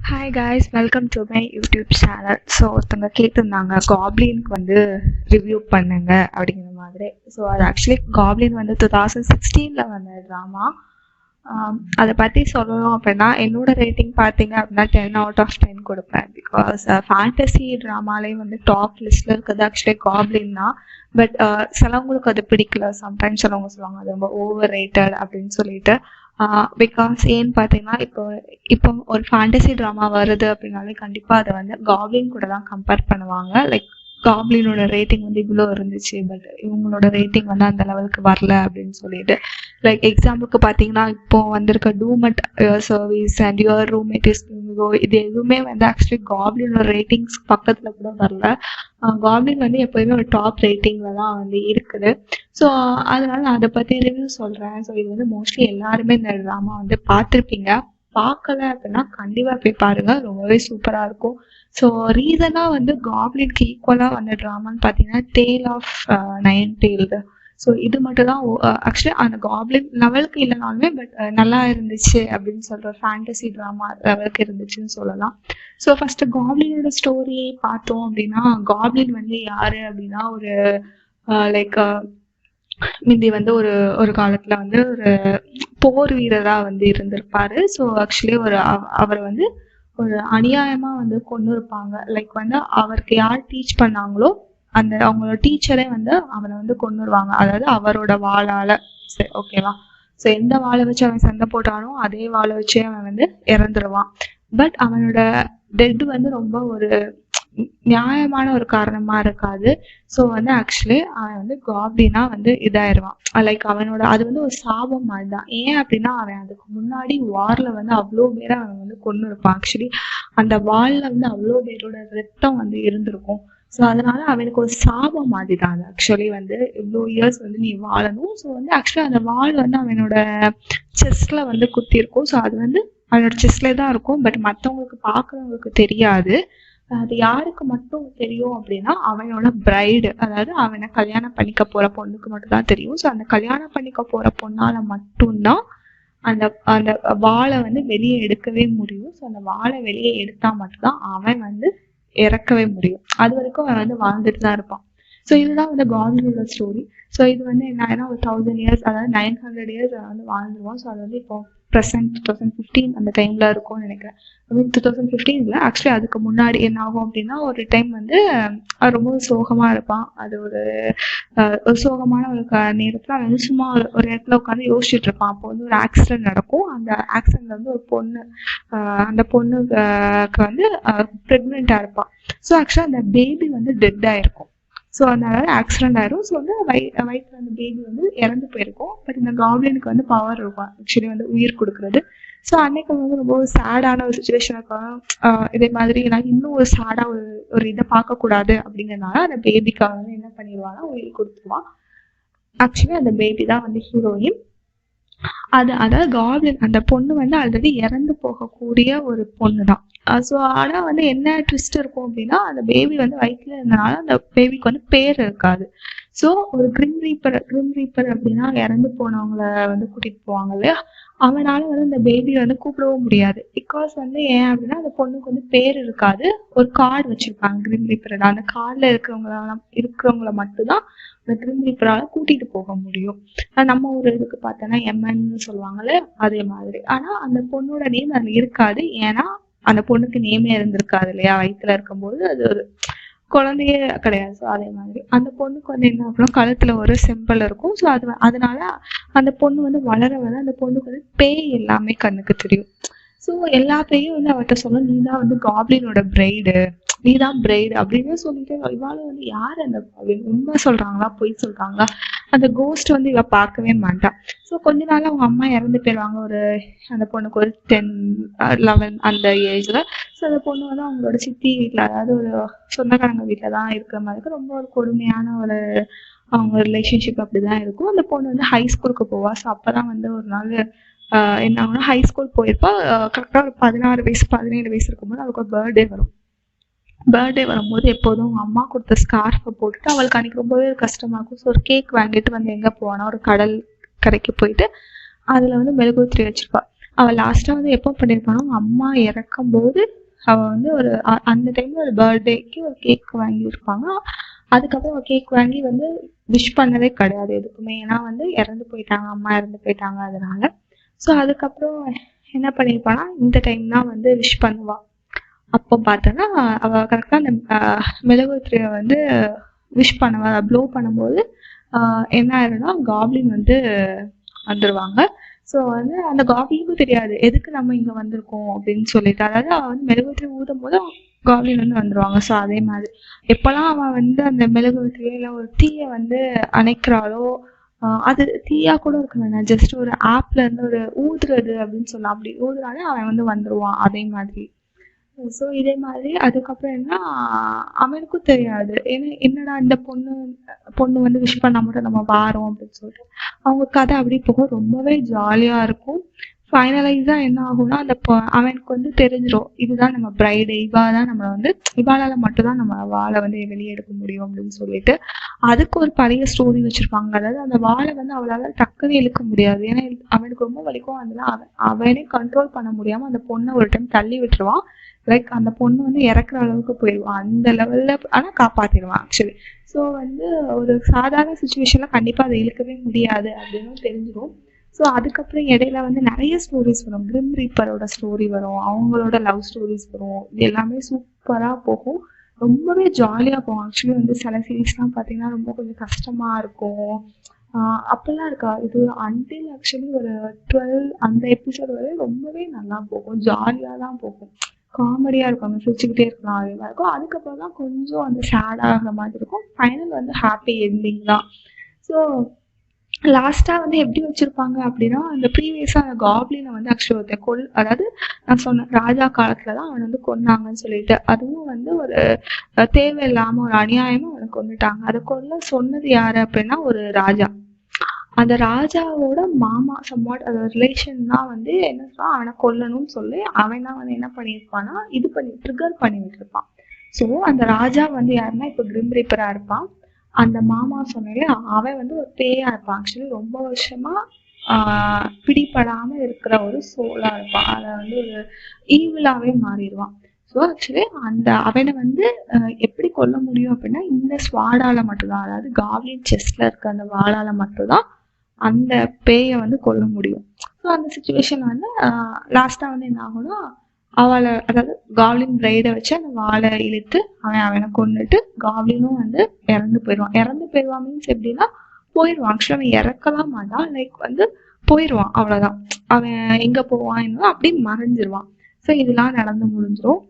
Hi guys, welcome to my YouTube channel. So ஒருத்தவங்க கேட்டிருந்தாங்க காப்ளினுக்கு வந்து ரிவ்யூ பண்ணுங்க அப்படிங்கிற மாதிரி. ஸோ அது ஆக்சுவலி காப்ளின் வந்து 2016 வந்த ட்ராமா. அதை பற்றி சொல்லணும் அப்படின்னா என்னோட ரேட்டிங் பார்த்தீங்க அப்படின்னா 10/10 கொடுப்பேன். பிகாஸ் ஃபேண்டசி ட்ராமாலேயும் வந்து டாப் லிஸ்ட்டில் இருக்கிறது ஆக்சுவலி காப்ளின் தான். பட் சிலவங்களுக்கு அது பிடிக்கல. சம்டைம்ஸ் சிலவங்க சொல்லுவாங்க அது ரொம்ப ஓவர் ரேட்டட் அப்படின்னு சொல்லிட்டு. பிகாஸ் ஏன்னு பார்த்தீங்கன்னா இப்போ ஒரு ஃபேண்டசி ட்ராமா வருது அப்படின்னாலே கண்டிப்பாக அதை வந்து காப்ளின் கூட தான் கம்பேர் பண்ணுவாங்க. லைக் காப்ளினோட ரேட்டிங் வந்து இவ்வளோ இருந்துச்சு, பட் இவங்களோட ரேட்டிங் வந்து அந்த லெவலுக்கு வரல அப்படின்னு சொல்லிட்டு. லைக் எக்ஸாம்பிளுக்கு பார்த்தீங்கன்னா இப்போ வந்திருக்க Doom at Your Service and Your Roommate is இது எதுவுமே வந்து ஆக்சுவலி காப்ளினோட ரேட்டிங்ஸ் பக்கத்தில் கூட வரல. காப்ளின் வந்து எப்போயுமே ஒரு டாப் ரேட்டிங்கில் தான் வந்து இருக்குது. ஸோ அதனால நான் அதை பற்றி ரிவ்யூ சொல்கிறேன். ஸோ இது வந்து மோஸ்ட்லி எல்லாருமே இந்த ட்ராமா வந்து பார்த்துருப்பீங்க. பார்க்கல அப்படின்னா கண்டிப்பாக போய் பாருங்கள், ரொம்பவே சூப்பராக இருக்கும். ஸோ ரீசனாக வந்து காப்ளினுக்கு ஈக்குவலாக வந்த ட்ராமான்னு பார்த்தீங்கன்னா tale of nine tailed. So இது மட்டும் தான் ஆக்சுவலி அந்த காப்ளின் லெவலுக்கு இல்லைனாலுமே பட் நல்லா இருந்துச்சு அப்படின்னு சொல்கிற ஃபேண்டசி ட்ராமா லெவலுக்கு இருந்துச்சுன்னு சொல்லலாம். ஸோ ஃபஸ்ட்டு காப்ளினோட ஸ்டோரி பார்த்தோம் அப்படின்னா, காப்ளின் வந்து யார் அப்படின்னா ஒரு லைக் முந்தி வந்து ஒரு காலத்தில் வந்து ஒரு போர் வீரராக வந்து இருந்திருப்பாரு. ஸோ ஆக்சுவலி அவர் வந்து ஒரு அநியாயமாக வந்து கொண்டு இருப்பாங்க. லைக் வந்து அவருக்கு யார் டீச் பண்ணாங்களோ அந்த அவங்களோட டீச்சரே வந்து அவனை வந்து கொன்னுருவாங்க. அதாவது அவரோட வாளால். சரி, ஓகேவா? ஸோ எந்த வாழை வச்சு அவன் சண்டை போட்டானோ அதே வாழை வச்சே அவன் வந்து இறந்துருவான். பட் அவனோட டெட் வந்து ரொம்ப ஒரு நியாயமான ஒரு காரணமா இருக்காது. ஸோ வந்து ஆக்சுவலி அவன் வந்து காப்ளினா வந்து இதாயிருவான். லைக் அவனோட அது வந்து ஒரு சாபம் மாதிரி தான். ஏன் அப்படின்னா அவன் அதுக்கு முன்னாடி வார்ல வந்து அவ்வளோ பேரை அவன் வந்து கொண்டு இருப்பான். ஆக்சுவலி அந்த வால்ல வந்து அவ்வளோ பேரோட ரத்தம் வந்து இருந்திருக்கும். ஸோ அதனால அவனுக்கு ஒரு சாபம் மாதிரி தான் அது. ஆக்சுவலி வந்து இவ்வளோ இயர்ஸ் வந்து நீ வாழணும். ஸோ வந்து ஆக்சுவலி அந்த வால் வந்து அவனோட செஸ்ட்ல வந்து குத்தி இருக்கும். ஸோ அது வந்து அவனோட செஸ்ட்ல தான் இருக்கும். பட் மற்றவங்களுக்கு பார்க்குறவங்களுக்கு தெரியாது. அது யாருக்கு மட்டும் தெரியும் அப்படின்னா அவனோட பிரைடு, அதாவது அவனை கல்யாணம் பண்ணிக்க போற பொண்ணுக்கு மட்டும் தான் தெரியும். ஸோ அந்த கல்யாணம் பண்ணிக்க போற பொண்ணால மட்டும்தான் அந்த அந்த வாளை வந்து வெளியே எடுக்கவே முடியும். ஸோ அந்த வாளை வெளியே எடுத்தா மட்டும்தான் அவன் வந்து இறக்கவே முடியும். அது வரைக்கும் அவன் வந்து வாழ்ந்துட்டு தான் இருப்பான். ஸோ இதுதான் வந்து காப்ளினோட ஸ்டோரி. ஸோ இது வந்து என்ன ஒரு 1000 years, அதாவது 900 years வந்து வாழ்ந்துருவோம். ஸோ அது வந்து இப்போ ப்ரெசென்ட் 2015 அந்த டைம்ல இருக்கும்னு நினைக்கிறேன். ஐ மீன் 2015 இல்லை, ஆக்சுவலி அதுக்கு முன்னாடி என்ன ஆகும் அப்படின்னா ஒரு டைம் வந்து ரொம்ப சோகமாக இருப்பான். அது ஒரு சோகமான ஒரு நேரத்தில் அவன் வந்து சும்மா ஒரு இடத்துல உட்காந்து யோசிச்சுட்டு இருப்பான். அப்போ வந்து ஒரு ஆக்சிடென்ட் நடக்கும். அந்த ஆக்சிடென்ட்ல வந்து ஒரு பொண்ணு, அந்த பொண்ணுக்கு வந்து ப்ரெக்னெண்ட்டாக இருப்பான். ஸோ ஆக்சுவலாக அந்த பேபி வந்து டெட் ஆயிருக்கும். ஸோ அதனால ஆக்சிடென்ட் ஆயிரும். ஸோ வந்து வயிற்றுல அந்த பேபி வந்து இறந்து போயிருக்கும். பட் இந்த காப்ளினுக்கு வந்து பவர் இருக்கும் ஆக்சுவலி வந்து உயிர் கொடுக்குறது. ஸோ அன்னைக்கு வந்து ரொம்ப சேடான ஒரு சுச்சுவேஷன் இருக்கும். இதே மாதிரி நான் இன்னும் ஒரு சேடாக ஒரு இதை பார்க்கக்கூடாது அப்படிங்கிறதுனால அந்த பேபிக்காக வந்து என்ன பண்ணிடுவான்னா உயிர் கொடுத்துருவான். ஆக்சுவலி அந்த பேபி தான் வந்து ஹீரோயின். அதாவது காப்ளின் அந்த பொண்ணு வந்து ஆல்ரெடி இறந்து போகக்கூடிய ஒரு பொண்ணு தான். ஸோ ஆனால் வந்து என்ன ட்விஸ்ட் இருக்கும் அப்படின்னா அந்த பேபி வந்து வயிற்றுல இருந்தனால அந்த பேபிக்கு வந்து பேர் இருக்காது. ஸோ ஒரு கிரிம் ரீப்பர் அப்படின்னா இறந்து போனவங்கள வந்து கூட்டிகிட்டு போவாங்க இல்லையா, அவனால் வந்து அந்த பேபியை வந்து கூப்பிடவும் முடியாது. பிகாஸ் வந்து ஏன் அப்படின்னா அந்த பொண்ணுக்கு வந்து பேர் இருக்காது. ஒரு கார்டு வச்சுருப்பாங்க கிரிம் ரீப்பர். அந்த கார்டில் இருக்கிறவங்கள மட்டும்தான் அந்த கிரிம் ரீப்பரால் கூட்டிகிட்டு போக முடியும். நம்ம ஒரு இதுக்கு பார்த்தோன்னா எம்என்னு சொல்லுவாங்கல்ல, அதே மாதிரி. ஆனால் அந்த பொண்ணோட நேம் அதில் இருக்காது. ஏன்னா அந்த பொண்ணுக்கு நேமே இருந்திருக்காது இல்லையா, வயிற்றுல இருக்கும்போது அது ஒரு குழந்தையே கிடையாது. ஸோ அதே மாதிரி அந்த பொண்ணுக்கு வந்து என்ன அப்படின்னா கழுத்துல ஒரு சிம்பிள் இருக்கும். ஸோ அதனால அந்த பொண்ணு வந்து வளர அந்த பொண்ணுக்கு வந்து பேய் எல்லாமே கண்ணுக்கு தெரியும். ஸோ எல்லா பேயும் வந்து அவர்கிட்ட சொல்ல, நீ தான் வந்து காப்ளினோட பிரைடு அப்படின்னு சொல்லிட்டு இவாளும் வந்து யார் அந்த உண்மை சொல்றாங்களா பொய் சொல்றாங்களா, அந்த கோஸ்ட் வந்து இவ பார்க்கவே மாட்டான். ஸோ கொஞ்ச நாள் அவங்க அம்மா இறந்து போயிடுவாங்க. அந்த பொண்ணுக்கு ஒரு 10, 11 அந்த ஏஜ்ல. ஸோ அந்த பொண்ணு வந்து அவங்களோட சித்தி வீட்டில், அதாவது ஒரு சொந்தக்காரங்க வீட்டில் தான் இருக்கிற மாதிரி ரொம்ப ஒரு கொடுமையான ஒரு அவங்க ரிலேஷன்ஷிப் அப்படிதான் இருக்கும். அந்த பொண்ணு வந்து ஹை ஸ்கூலுக்கு போவா. ஸோ அப்போதான் வந்து ஒரு நாள் என்ன ஆகுனா ஹை ஸ்கூல் போயிருப்பா. கரெக்டாக ஒரு 16 வயசு 17 வயசு இருக்கும்போது அவளுக்கு ஒரு பர்த்டே வரும்போது எப்போதும் அவங்க அம்மா கொடுத்த ஸ்கார்ஃபை போட்டுட்டு அவளுக்கு அன்றைக்கி ரொம்பவே கஷ்டமாக இருக்கும். ஸோ ஒரு கேக் வாங்கிட்டு வந்து எங்கே போவானா ஒரு கடல் கரைக்கு போயிட்டு அதில் வந்து மெழுகுத்திரி வச்சுருப்பா. அவள் லாஸ்ட்டாக வந்து எப்போ பண்ணியிருப்பானா அவங்க அம்மா இறக்கும்போது அவள் வந்து ஒரு அந்த டைமில் ஒரு பர்த்டேக்கு ஒரு கேக் வாங்கியிருப்பாங்க. அதுக்கப்புறம் ஒரு கேக் வாங்கி வந்து விஷ் பண்ணதே கிடையாது எதுக்குமே. ஏன்னா வந்து இறந்து போயிட்டாங்க, அம்மா இறந்து போயிட்டாங்க அதனால. ஸோ அதுக்கப்புறம் என்ன பண்ணியிருப்பான்னா இந்த டைம் தான் வந்து விஷ் பண்ணுவாள். அப்போ பார்த்தோன்னா அவள் கரெக்டாக அந்த மெழுகுவர்த்தியை வந்து விஷ் பண்ணுவாள். ப்ளோ பண்ணும்போது என்ன ஆயிரும்னா காப்ளின் வந்து வந்துடுவாங்க. ஸோ வந்து அந்த காப்ளினுக்கும் தெரியாது எதுக்கு நம்ம இங்கே வந்திருக்கோம் அப்படின்னு சொல்லிட்டு. அதாவது அவள் வந்து மெழுகுவர்த்தி ஊதும் போது காப்ளின் வந்து வந்துடுவாங்க. ஸோ அதே மாதிரி எப்போல்லாம் அவன் வந்து அந்த மெழுகுவர்த்தியோ இல்லை ஒரு தீயை வந்து அணைக்கிறாளோ, அது தீயா கூட இருக்கணும், ஜஸ்ட் ஒரு ஆப்ல இருந்து ஒரு ஊதுறது அப்படின்னு சொல்லலாம். அப்படி ஊதுனாலே அவன் வந்து வந்துடுவான் அதே மாதிரி. ஸோ இதே மாதிரி அதுக்கப்புறம் என்ன, அவனுக்கும் தெரியாது ஏன்னா என்னடா இந்த பொண்ணு வந்து விஷ் பண்ணா மட்டும் நம்ம வாரோம் அப்படின்னு சொல்லிட்டு அவங்க கதை அப்படி போக ரொம்பவே ஜாலியாக இருக்கும். ஃபைனலைஸாக என்ன ஆகும்னா அந்த அவனுக்கு வந்து தெரிஞ்சிடும் இதுதான் நம்ம பிரைடு, இவாதான் நம்மளை வந்து இவாளால் மட்டும்தான் நம்ம வாழை வந்து வெளியே எடுக்க முடியும் அப்படின்னு சொல்லிட்டு அதுக்கு ஒரு பழைய ஸ்டோரி வச்சுருப்பாங்க. அதாவது அந்த வாழை வந்து அவளால் டக்குன்னு இழுக்க முடியாது, ஏன்னா அவனுக்கு ரொம்ப வலிக்கும். அதெல்லாம் அவனே கண்ட்ரோல் பண்ண முடியாமல் அந்த பொண்ணை ஒரு டைம் தள்ளி விட்டுருவான். லைக் அந்த பொண்ணு வந்து இறக்குற அளவுக்கு போயிடுவான் அந்த லெவலில், ஆனால் காப்பாற்றிடுவான் ஆக்சுவலி. ஸோ வந்து ஒரு சாதாரண சுச்சுவேஷனில் கண்டிப்பாக அதை இழுக்கவே முடியாது அப்படின்னு தெரிஞ்சிடும். ஸோ அதுக்கப்புறம் இடையில வந்து நிறைய ஸ்டோரிஸ் வரும். கிரிம் ரீப்பரோட ஸ்டோரி வரும், அவங்களோட லவ் ஸ்டோரிஸ் வரும். இது எல்லாமே சூப்பராக போகும், ரொம்பவே ஜாலியாக போகும். ஆக்சுவலி வந்து சில சீரீஸ்லாம் பார்த்தீங்கன்னா ரொம்ப கொஞ்சம் கஷ்டமாக இருக்கும். அப்போல்லாம் இருக்கா இது அன்டில் ஆக்சுவலி ஒரு 12 அந்த எபிசோடு வரை ரொம்பவே நல்லா போகும், ஜாலியாக தான் போகும், காமெடியாக இருக்கும், நம்ம சிரிச்சுக்கிட்டே இருக்கலாம் அதே மாதிரி இருக்கும். அதுக்கப்புறம் தான் கொஞ்சம் அந்த சேட் ஆகிற மாதிரி இருக்கும். ஃபைனல் வந்து ஹாப்பி எண்டிங் தான். ஸோ லாஸ்ட்டாக வந்து எப்படி வச்சுருப்பாங்க அப்படின்னா அந்த ப்ரீவியஸாக அந்த காப்ளினை வந்து ஆக்சுவலி ஒருத்தர் அதாவது நான் சொன்னேன் ராஜா காலத்தில் தான் அவனை வந்து கொன்னாங்கன்னு சொல்லிட்டு, அதுவும் வந்து ஒரு தேவையில்லாமல் ஒரு அநியாயமாக அவனை கொண்டுட்டாங்க. அதை சொன்னது யார் அப்படின்னா ஒரு ராஜா. அந்த ராஜாவோட மாமா சம்வாட் அதோட ரிலேஷன் தான் வந்து என்ன சொன்னா அவனை கொல்லணும்னு சொல்லி அவன் தான் வந்து என்ன பண்ணியிருப்பான்னா ட்ரிகர் பண்ணி விட்டுருப்பான். ஸோ அந்த ராஜா வந்து யாருன்னா இப்போ கிரிம் ரீப்பராக இருப்பான். அந்த மாமா சொன்னாலே அவன் வந்து ஒரு பேயா இருப்பான். ஆக்சுவலி ரொம்ப வருஷமா பிடிபடாமல் இருக்கிற ஒரு சோலா இருப்பான். அதை வந்து ஒரு ஈவிலாவே மாறிடுவான். ஸோ ஆக்சுவலி அவனை வந்து எப்படி கொல்ல முடியும் அப்படின்னா இந்த ஸ்வாடால மட்டும்தான், அதாவது காப்ளின் செஸ்ட்ல இருக்க அந்த வாளால மட்டும்தான் அந்த பேயை வந்து கொல்ல முடியும். ஸோ அந்த சுச்சுவேஷன் வந்து லாஸ்ட்டாக வந்து என்ன ஆகும்னா அவளை, அதாவது காப்ளின் பிரைடை வச்சு அந்த வாழை இழுத்து அவனை கொண்டுட்டு காப்ளினும் வந்து இறந்து போயிடுவான். மீன்ஸ் எப்படின்னா போயிடுவான். ஆக்சுவலி அவன் இறக்கலாம் மாட்டான், லைக் வந்து போயிடுவான், அவ்வளோதான். அவன் எங்கே போவான் அப்படி மறைஞ்சிருவான். ஸோ இதெல்லாம் நடந்து முடிஞ்சிடும்.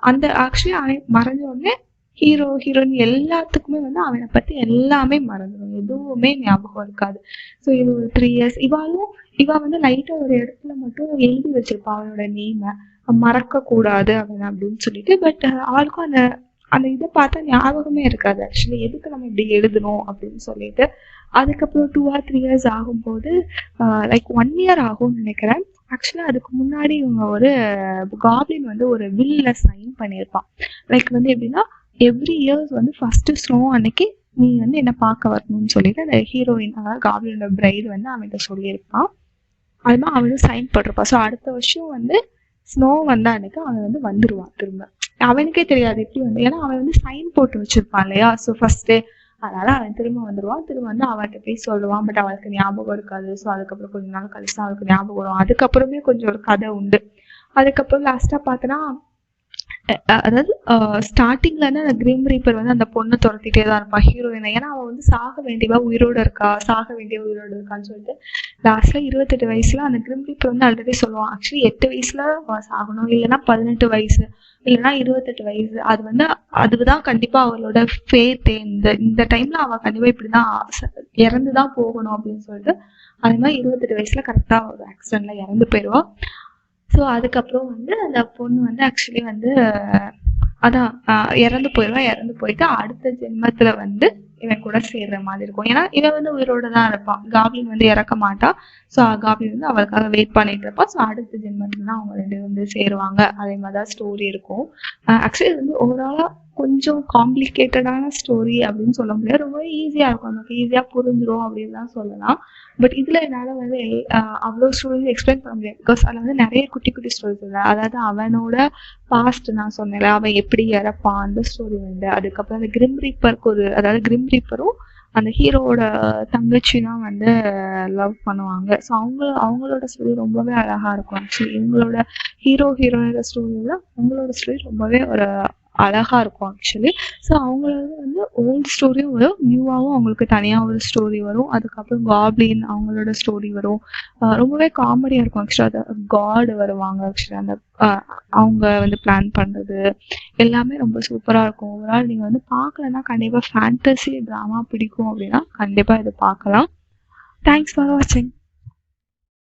அந்த ஆக்சுவலி அவன் மறைஞ்ச உடனே ஹீரோயின் எல்லாத்துக்குமே வந்து அவனை பற்றி எல்லாமே மறந்துடும், எதுவுமே ஞாபகம் இருக்காது. ஸோ இது ஒரு 3 years இவா வந்து லைட்டாக ஒரு இடத்துல மட்டும் எழுதி வச்சிருப்பா அவனோட நேமை, மறக்கக்கூடாது அவன் அப்படின்னு சொல்லிட்டு. பட் அவளுக்கும் அந்த இதை பார்த்தா ஞாபகமே இருக்காது ஆக்சுவலி, எதுக்கு நம்ம இப்படி எழுதணும் அப்படின்னு சொல்லிட்டு. அதுக்கப்புறம் 2 or 3 years ஆகும்போது லைக் 1 year ஆகும்னு நினைக்கிறேன். ஆக்சுவலி அதுக்கு முன்னாடி இவங்க ஒரு காப்ளின் வந்து ஒரு வில்ல சைன் பண்ணியிருப்பான். லைக் வந்து எப்படின்னா எவ்ரி இயர்ஸ் வந்து ஃபர்ஸ்ட் ஸ்னோ அன்னைக்கு நீ வந்து என்ன பார்க்க வரணும்னு சொல்லிட்டு அந்த ஹீரோயின், அதாவது காப்ளினோட பிரைடு வந்து அவன்கிட்ட சொல்லியிருப்பான். அது மாதிரி அவனும் சைன் போட்டிருப்பான். ஸோ அடுத்த வருஷம் வந்து ஸ்னோ வந்த அன்னைக்கு அவன் வந்து வந்துடுவான் திரும்ப. அவனுக்கே தெரியாது எப்படி வந்து, ஏன்னா அவன் வந்து சைன் போட்டு வச்சிருப்பான் இல்லையா. ஸோ ஃபர்ஸ்ட்டு அதனால அவன் திரும்ப வந்துடுவான். திரும்ப வந்து அவன்கிட்ட போய் சொல்லுவான். பட் அவளுக்கு ஞாபகம் இருக்காது. ஸோ அதுக்கப்புறம் கொஞ்ச நாள் கழிச்சு தான் அவளுக்கு ஞாபகம் வரும். அதுக்கப்புறமே கொஞ்சம் ஒரு கதை உண்டு. அதுக்கப்புறம் லாஸ்ட்டாக பார்த்தோன்னா அதாவது ஸ்டார்டிங்ல இருந்து அந்த கிரிம் ரீப்பர் வந்து அந்த பொண்ணை துரத்திட்டே தான் இருப்பான் ஹீரோயினை. ஏன்னா அவன் வந்து சாக வேண்டியவா உயிரோடு இருக்கான்னு சொல்லிட்டு லாஸ்ட்ல 28 வயசுல அந்த கிரிம் ரீப்பர் வந்து ஆல்ரெடி சொல்லுவான். ஆக்சுவலி 8 வயசுல சாகணும், இல்லைன்னா 18 வயசு, இல்லைன்னா 28 வயசு. அது வந்து அதுதான் கண்டிப்பா அவளோட ஃபேத்தே. இந்த டைம்ல அவ கண்டிப்பா இப்படிதான் இறந்துதான் போகணும் அப்படின்னு சொல்லிட்டு அது மாதிரி 28 வயசுல கரெக்டா ஒரு ஆக்சிடென்ட்ல இறந்து போயிடுவான். ஸோ அதுக்கப்புறம் வந்து அந்த பொண்ணு வந்து ஆக்சுவலி வந்து அதான் இறந்து போயிட்டு அடுத்த ஜென்மத்துல வந்து இவன் கூட சேர்ற மாதிரி இருக்கும். ஏன்னா இவன் வந்து உயிரோட தான் இருப்பான், காப்ளின் வந்து இறக்க மாட்டான். ஸோ காப்ளின் வந்து அவளுக்காக வெயிட் பண்ணிட்டு இருப்பான். ஸோ அடுத்த ஜென்மத்துல தான் அவங்க 2 வந்து சேருவாங்க. அதே மாதிரி தான் ஸ்டோரி இருக்கும். ஆக்சுவலி இது வந்து ஓவராலா கொஞ்சம் காம்ப்ளிகேட்டடான ஸ்டோரி அப்படின்னு சொல்ல முடியாது. ரொம்ப ஈஸியாக இருக்கும், நமக்கு ஈஸியாக புரிஞ்சிடும் அப்படின்னு தான் சொல்லலாம். பட் இதில் என்னால் வந்து அவ்வளோ ஸ்டோரிஸ் எக்ஸ்பிளைன் பண்ண முடியாது. பிகாஸ் அதில் வந்து நிறைய குட்டி குட்டி ஸ்டோரிஸ் இல்லை. அதாவது அவனோட பாஸ்ட் நான் சொன்னேன்ல, அவன் எப்படி இறப்பான் அந்த ஸ்டோரி வந்து. அதுக்கப்புறம் அந்த கிரிம் ரீப்பருக்கு அதாவது கிரிம் ரீப்பரும் அந்த ஹீரோவோட தங்கச்சி தான் வந்து லவ் பண்ணுவாங்க. ஸோ அவங்களோட ஸ்டோரி ரொம்பவே அழகாக இருக்கும். ஆக்சுவலி இவங்களோட ஹீரோயினோட ஸ்டோரியோட அவங்களோட ஸ்டோரி ரொம்பவே ஒரு அழகாக இருக்கும் ஆக்சுவலி. ஸோ அவங்களோட வந்து ஓல்டு ஸ்டோரியும் வரும், நியூவாகவும் அவங்களுக்கு தனியாக ஒரு ஸ்டோரி வரும். அதுக்கப்புறம் காப்ளின் அவங்களோட ஸ்டோரி வரும். ரொம்பவே காமெடியாக இருக்கும் ஆக்சுவலாக. அது காட் வருவாங்க ஆக்சுவலி. அந்த அவங்க வந்து பிளான் பண்ணுறது எல்லாமே ரொம்ப சூப்பராக இருக்கும். ஓவரால் நீங்கள் வந்து பார்க்கலன்னா கண்டிப்பாக ஃபேண்டசி ட்ராமா பிடிக்கும் அப்படின்னா கண்டிப்பாக இதை பார்க்கலாம். தேங்க்ஸ் ஃபார் வாட்சிங்.